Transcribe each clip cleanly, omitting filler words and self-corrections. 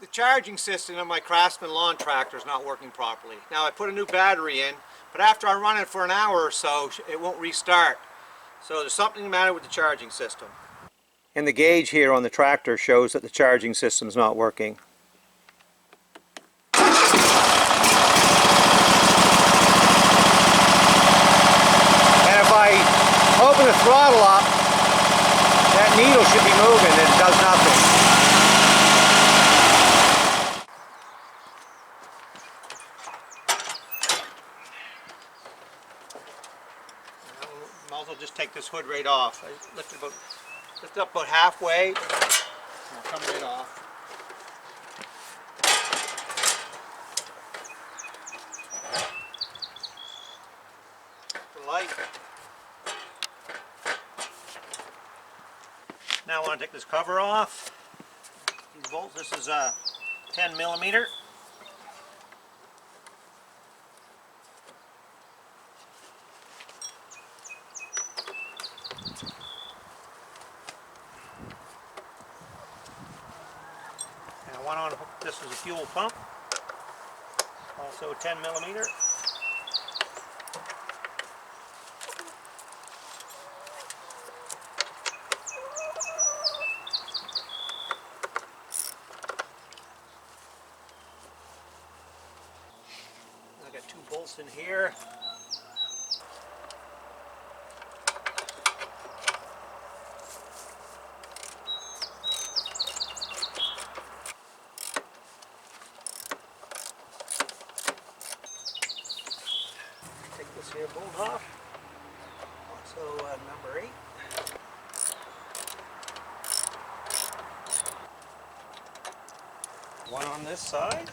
The charging system of my Craftsman lawn tractor is not working properly. Now I put a new battery in, but after I run it for an hour or so, it won't restart. So there's something the matter with the charging system. And the gauge here on the tractor shows that the charging system is not working. And if I open the throttle up, that needle should be moving and it does nothing. Might as well just take this hood right off. I lift it up about halfway and it'll come right off. The light. Now I want to take this cover off. These bolts, this is a 10 millimeter. I want to hook this as a fuel pump, also 10 millimeter. I got 2 bolts in here. This here bolt off, also number 8. One on this side.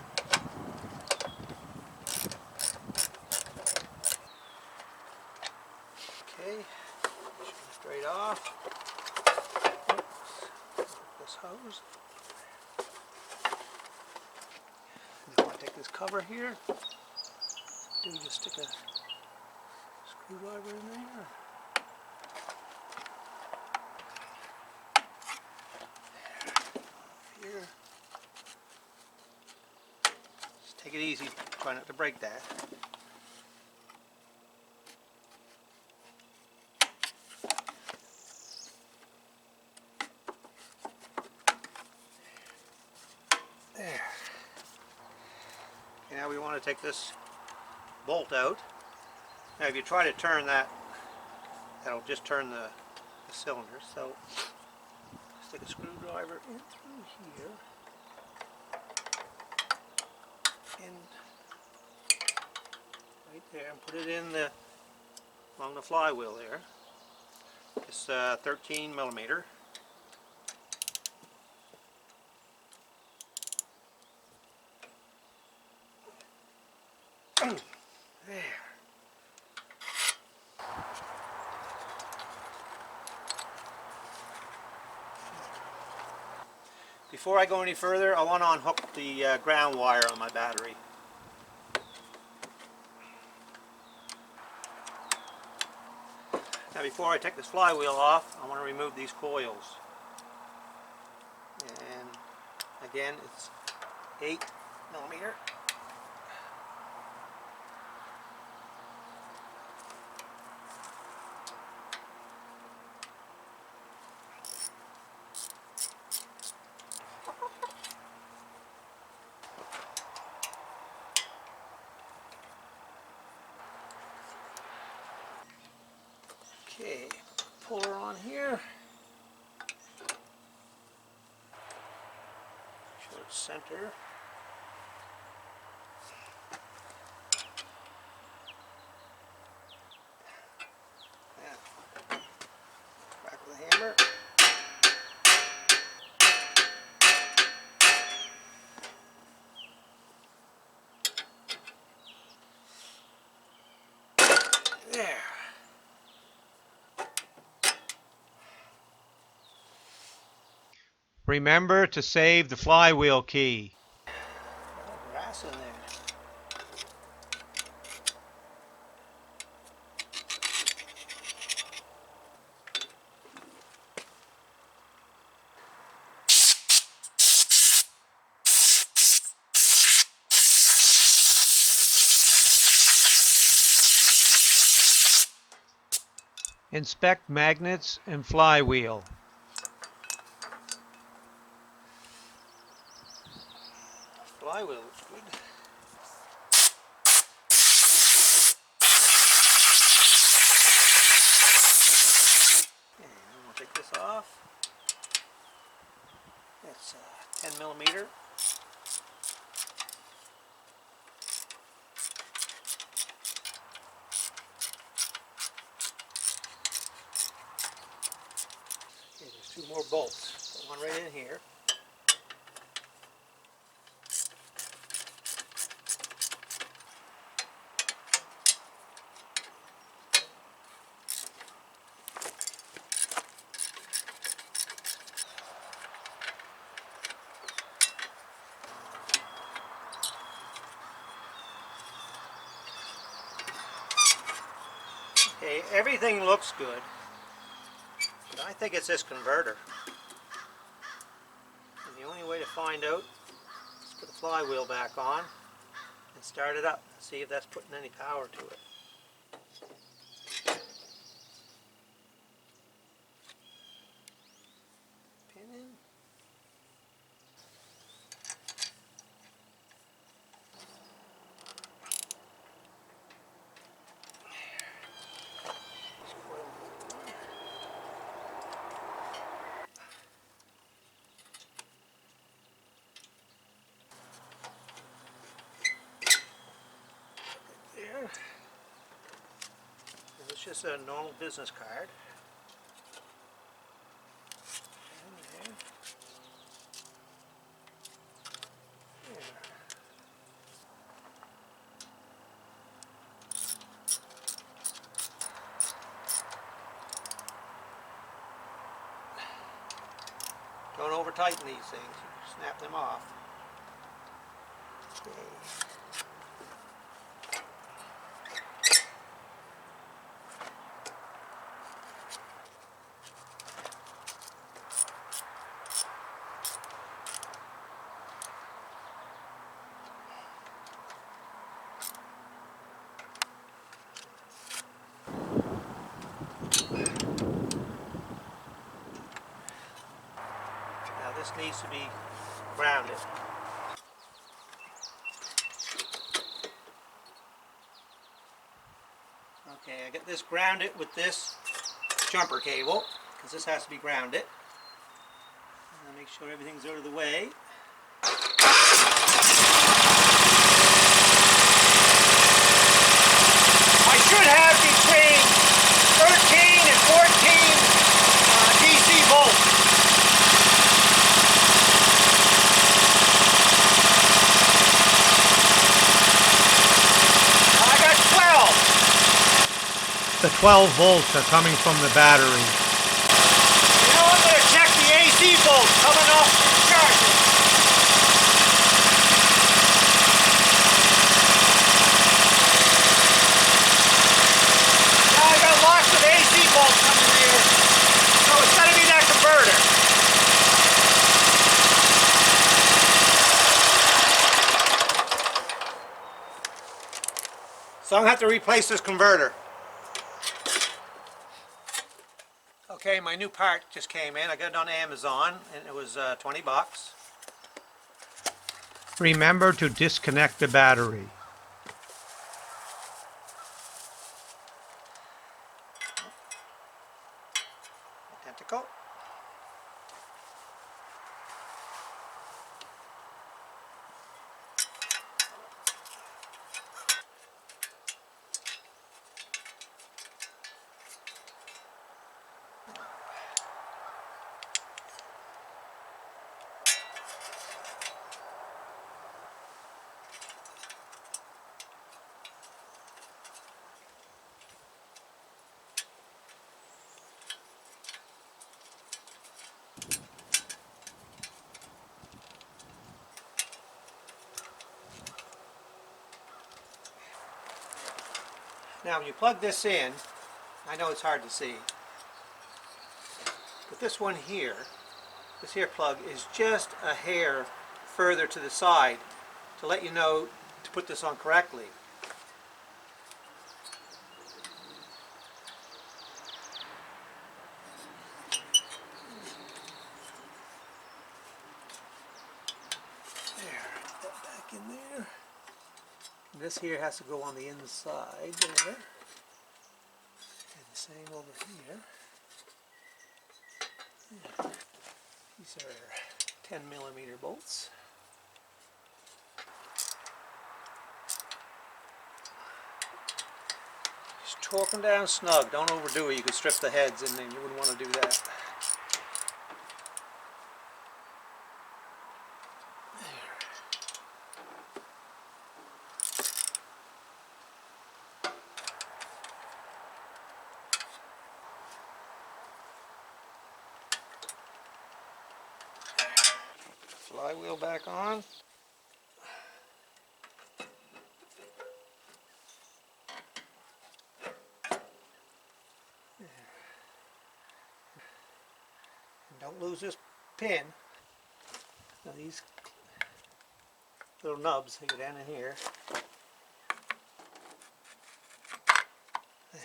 Okay, straight off. Oops. This hose. Now I take this cover here. Do we just stick a screwdriver in there? Here. Just take it easy, try not to break that. There. Okay, now we want to take this bolt out. Now if you try to turn that, that'll just turn the cylinder. So stick a screwdriver in through here and right there, and put it in along the flywheel there. It's 13 millimeter. There. Before I go any further, I want to unhook the ground wire on my battery. Now before I take this flywheel off, I want to remove these coils. And again, it's 8 millimeter. Okay, puller on here. Make sure it's center. Now, back with the hammer. There. Remember to save the flywheel key. Grass in there. Inspect magnets and flywheel. Flywheel looks good. And we'll take this off. It's 10 millimeter. Okay, there's two more bolts. Put one right in here. Okay, everything looks good, but I think it's this converter. And the only way to find out is put the flywheel back on and start it up. See if that's putting any power to it. Pin in. There. It's just a normal business card. And there. There. Don't over tighten these things, you snap them off. Okay. Now this needs to be grounded. Okay, I get this grounded with this jumper cable, because this has to be grounded. And make sure everything's out of the way. I should have between 13 and 14 DC volts. I got 12. The 12 volts are coming from the battery. You know, I'm going to check the AC volts coming off the charger. Now I got lots of AC volts coming there, so it's got to be that converter. So I'm going to have to replace this converter. Okay, my new part just came in. I got it on Amazon, and it was 20 bucks. Remember to disconnect the battery. Identical. Now when you plug this in, I know it's hard to see, but this one here, this here plug is just a hair further to the side to let you know to put this on correctly. back in there. And this here has to go on the inside there. And the same over here. Yeah. These are 10mm bolts. Just torque them down snug. Don't overdo it. You could strip the heads and then you wouldn't want to do that. Flywheel back on. And don't lose this pin. Now these little nubs, they go down in here. There.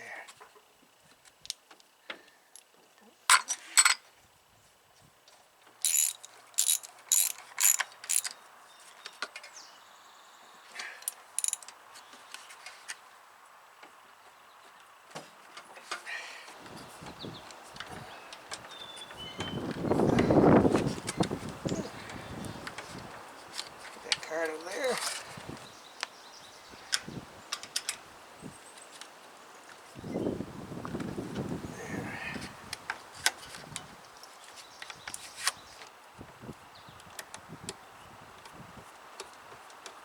That card over there. There.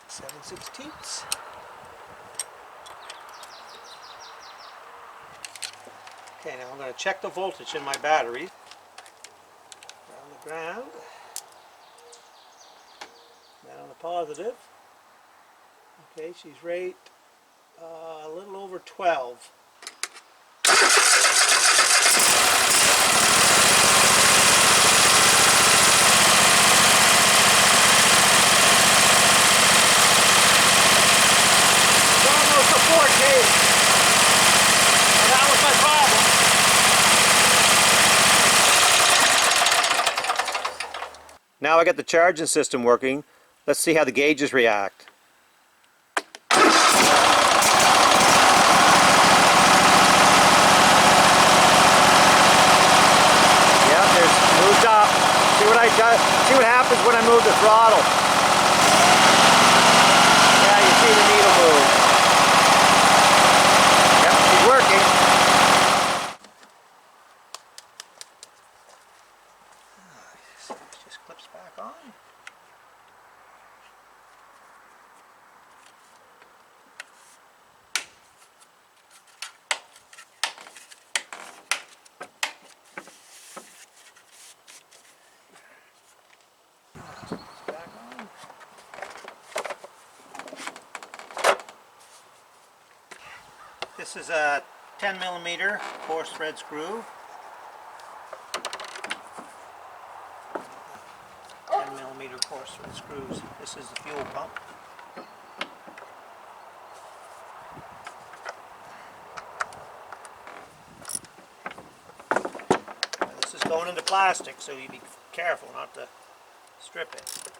7/16. Okay, now I'm going to check the voltage in my battery. On the ground. Then on the positive. Okay, she's rate a little over 12. Almost a 4K. And that was my problem. Now I got the charging system working. Let's see how the gauges react. Yeah, there's moved up. See what happens when I move the throttle. Yeah, you see the needle move. Yep, she's working. It just clips back on. Back on. This is a 10mm coarse thread screw. 10mm coarse thread screws. This is the fuel pump. Now this is going into plastic, so you be careful not to strip it.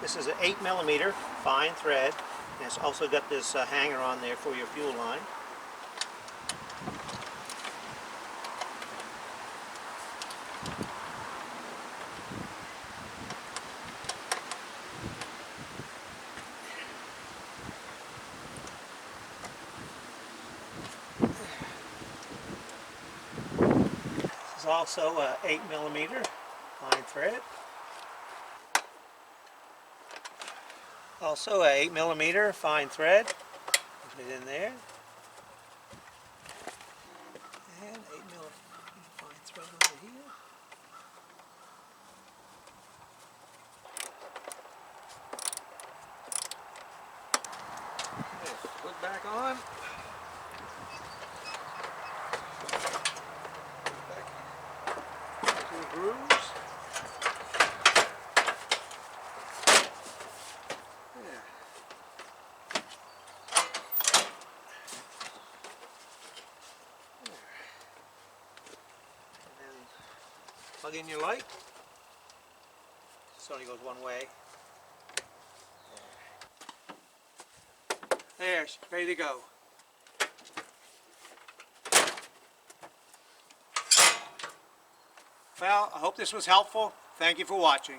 This is an 8mm fine thread, and it's also got this hanger on there for your fuel line. This is also a 8mm fine thread. Also a 8mm fine thread. Put it in there. And 8mm fine thread over here. Okay, put back on. Back to the grooves. Yeah. Plug in your light. This only goes one way. There, it's ready to go. Well, I hope this was helpful. Thank you for watching.